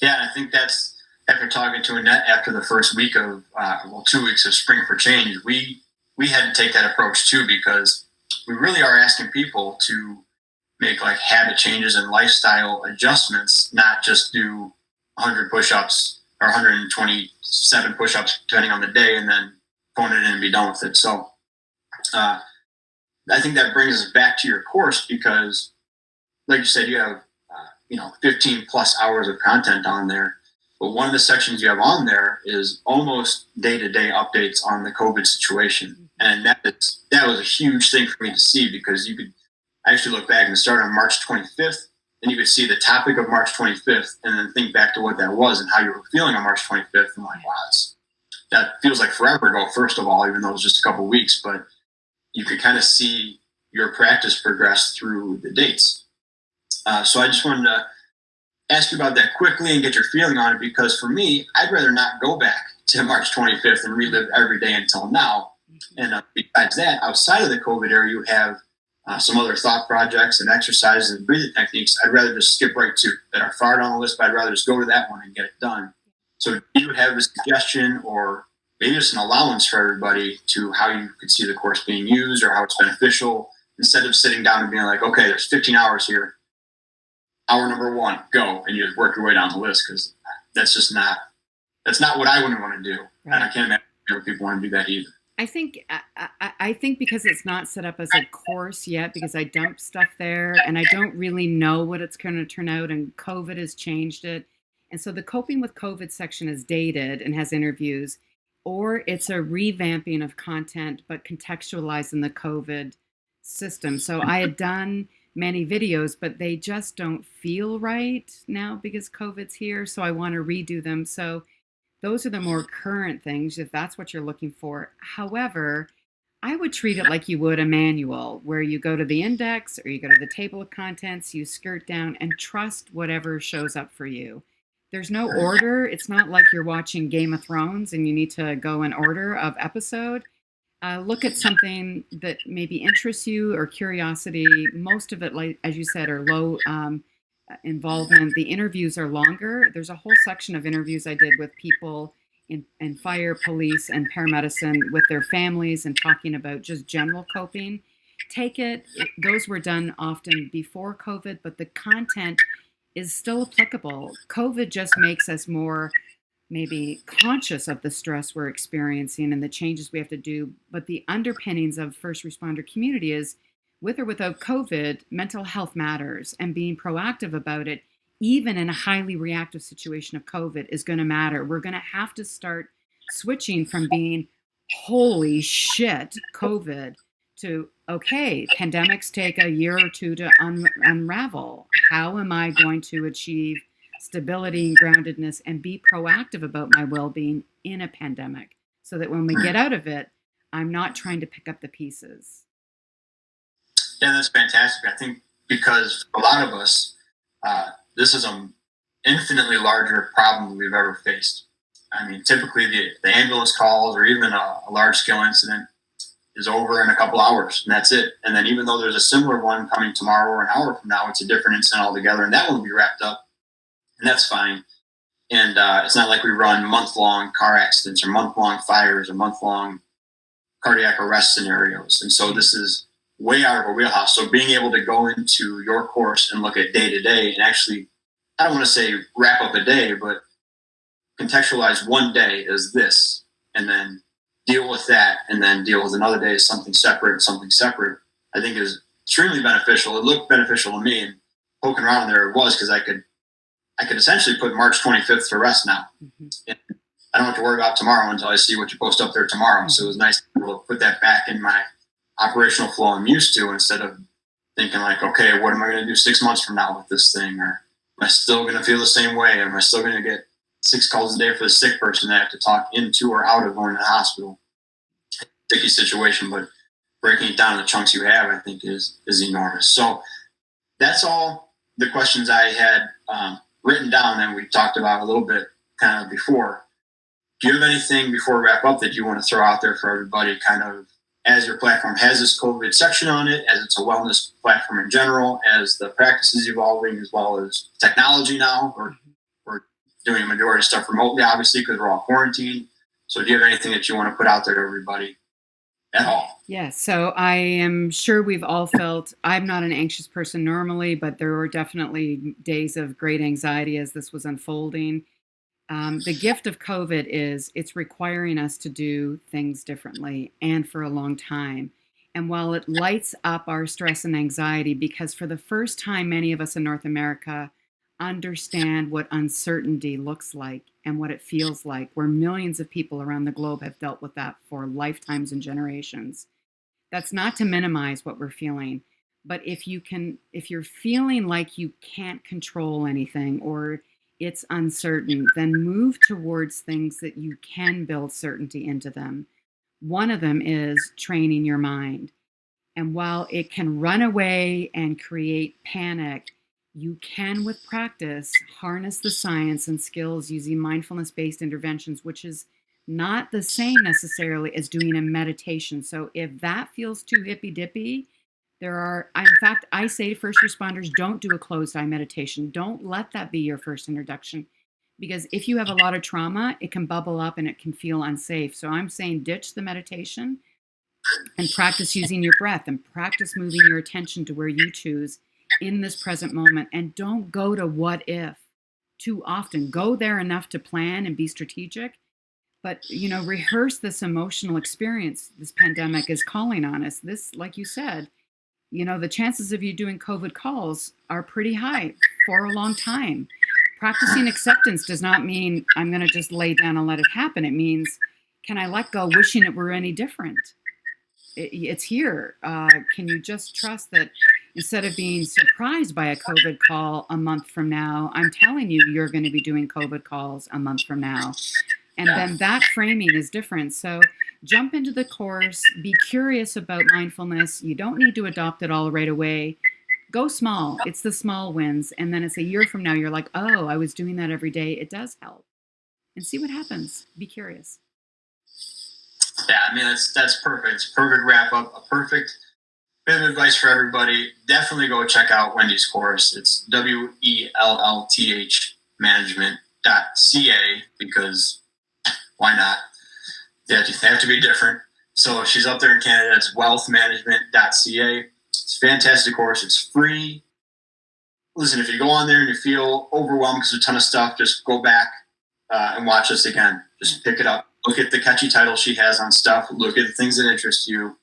Yeah, and I think that's after talking to Annette after the first week of 2 weeks of Spring for Change, we had to take that approach too, because we really are asking people to make like habit changes and lifestyle adjustments, not just do 100 push-ups or 127 push-ups depending on the day and then phone it in and be done with it. So I think that brings us back to your course, because like you said, you have 15 plus hours of content on there. But one of the sections you have on there is almost day-to-day updates on the COVID situation. And that was a huge thing for me to see, because you could actually look back and start on March 25th, and you could see the topic of March 25th and then think back to what that was and how you were feeling on March 25th. And like, wow, that feels like forever ago, first of all, even though it was just a couple of weeks. But you could kind of see your practice progress through the dates. So I just wanted to ask you about that quickly and get your feeling on it, because for me, I'd rather not go back to March 25th and relive every day until now. And besides that, outside of the COVID era, you have some other thought projects and exercises and breathing techniques I'd rather just skip right to, that are far down the list, but I'd rather just go to that one and get it done. So do you have a suggestion or maybe just an allowance for everybody to how you could see the course being used or how it's beneficial, instead of sitting down and being like, okay, there's 15 hours here. Hour number 1, go, and you just work your way down the list, because that's not what I wouldn't want to do. Right. And I can't imagine people want to do that either. I think because it's not set up as a course yet, because I dumped stuff there and I don't really know what it's going to turn out, and COVID has changed it. And so the Coping with COVID section is dated and has interviews, or it's a revamping of content but contextualized in the COVID system. So I had done many videos, but they just don't feel right now because COVID's here. So I want to redo them. So those are the more current things, if that's what you're looking for. However, I would treat it like you would a manual, where you go to the index or you go to the table of contents, you skirt down and trust whatever shows up for you. There's no order. It's not like you're watching Game of Thrones and you need to go in order of episode. Look at something that maybe interests you or curiosity. Most of it, like as you said, are low involvement. The interviews are longer. There's a whole section of interviews I did with people in fire, police, and paramedicine with their families and talking about just general coping. Those were done often before COVID, but the content is still applicable. COVID just makes us more maybe conscious of the stress we're experiencing and the changes we have to do. But the underpinnings of first responder community is, with or without COVID, mental health matters, and being proactive about it, even in a highly reactive situation of COVID, is going to matter. We're going to have to start switching from being, holy shit, COVID, to, okay, pandemics take a year or two to unravel. How am I going to achieve stability and groundedness and be proactive about my well-being in a pandemic, so that when we get out of it, I'm not trying to pick up the pieces? Yeah, that's fantastic. I think because a lot of us, this is an infinitely larger problem we've ever faced. I mean, typically the ambulance calls or even a large-scale incident is over in a couple hours, and that's it. And then even though there's a similar one coming tomorrow or an hour from now, it's a different incident altogether, and that one will be wrapped up, and that's fine. And it's not like we run month-long car accidents or month-long fires or month-long cardiac arrest scenarios. And so this is way out of our wheelhouse. So being able to go into your course and look at day-to-day and actually, I don't want to say wrap up a day, but contextualize one day as this, and then deal with that, and then deal with another day as something separate, I think is extremely beneficial. It looked beneficial to me, and poking around there it was, because I could essentially put March 25th to rest now. Mm-hmm. And I don't have to worry about tomorrow until I see what you post up there tomorrow. Mm-hmm. So it was nice to be able to put that back in my operational flow I'm used to, instead of thinking like, okay, what am I going to do 6 months from now with this thing? Or am I still going to feel the same way? Am I still going to get 6 calls a day for the sick person that I have to talk into or out of going to the hospital? Sticky situation, but breaking it down to the chunks you have, I think is enormous. So that's all the questions I had written down, and we talked about a little bit kind of before. Do you have anything before we wrap up that you want to throw out there for everybody, kind of as your platform has this COVID section on it, as it's a wellness platform in general, as the practice is evolving, as well as technology now, or doing a majority of stuff remotely, obviously, because we're all quarantined. So do you have anything that you want to put out there to everybody at all? Yeah, so I am sure we've all felt, I'm not an anxious person normally, but there were definitely days of great anxiety as this was unfolding. The gift of COVID is it's requiring us to do things differently and for a long time. And while it lights up our stress and anxiety, because for the first time, many of us in North America understand what uncertainty looks like and what it feels like, where millions of people around the globe have dealt with that for lifetimes and generations. That's not to minimize what we're feeling, but if you're feeling like you can't control anything or it's uncertain, then move towards things that you can build certainty into them. One of them is training your mind. And while it can run away and create panic, you can, with practice, harness the science and skills using mindfulness based interventions, which is not the same necessarily as doing a meditation. So if that feels too hippy dippy, in fact, I say to first responders, don't do a closed eye meditation. Don't let that be your first introduction. Because if you have a lot of trauma, it can bubble up and it can feel unsafe. So I'm saying ditch the meditation and practice using your breath and practice moving your attention to where you choose in this present moment. And don't go to what if too often. Go there enough to plan and be strategic, but rehearse this emotional experience this pandemic is calling on us. This, like you said, the chances of you doing COVID calls are pretty high for a long time. Practicing acceptance does not mean I'm going to just lay down and let it happen. It means, can I let go wishing it were any different? It's here. Can you just trust that instead of being surprised by a COVID call a month from now, I'm telling you, you're going to be doing COVID calls a month from now. And then that framing is different. So jump into the course, be curious about mindfulness. You don't need to adopt it all right away. Go small. It's the small wins. And then it's a year from now, you're like, oh, I was doing that every day. It does help. And see what happens. Be curious. Yeah, I mean, that's perfect. It's a perfect wrap up, a perfect bit of advice for everybody. Definitely go check out Wendy's course. It's WELLTH management.ca, because why not? They have to be different. So she's up there in Canada. It's wealthmanagement.ca. It's a fantastic course. It's free. Listen, if you go on there and you feel overwhelmed because of a ton of stuff, just go back and watch us again. Just pick it up. Look at the catchy titles she has on stuff. Look at the things that interest you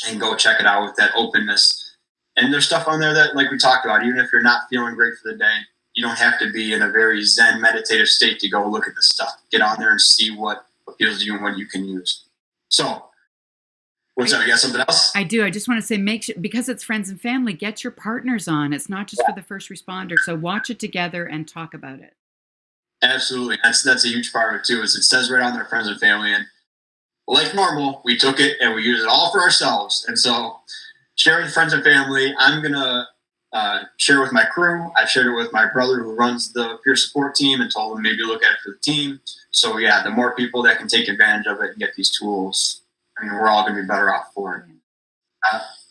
and go check it out with that openness. And there's stuff on there that, like we talked about, even if you're not feeling great for the day, you don't have to be in a very zen meditative state to go look at this stuff. Get on there and see what appeals to you and what you can use. So, what's up? You got something else? I do. I just want to say, make sure, because it's friends and family, get your partners on. It's not just for the first responder. So watch it together and talk about it. Absolutely. That's a huge part of it too, is it says right on there, friends and family. And like normal, we took it and we used it all for ourselves. And so share with friends and family. I'm going to share with my crew. I shared it with my brother who runs the peer support team and told him maybe look at it for the team. So yeah, the more people that can take advantage of it and get these tools, I mean, we're all going to be better off for it.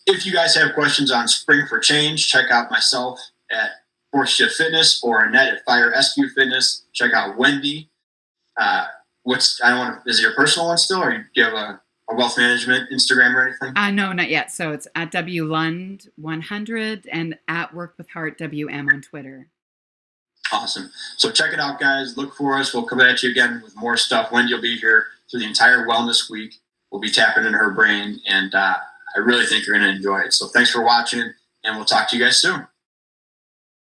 If you guys have questions on Spring for Change, check out myself at Fourth Shift Fitness or Annette at Fire SQ Fitness. Check out Wendy. Is it your personal one still, or do you have a wealth management Instagram or anything? No, not yet. So it's at WLund100 and at Work with Heart WM on Twitter. Awesome. So check it out, guys. Look for us. We'll come at you again with more stuff. Wendy will be here through the entire wellness week. We'll be tapping into her brain, and I really think you're going to enjoy it. So thanks for watching, and we'll talk to you guys soon.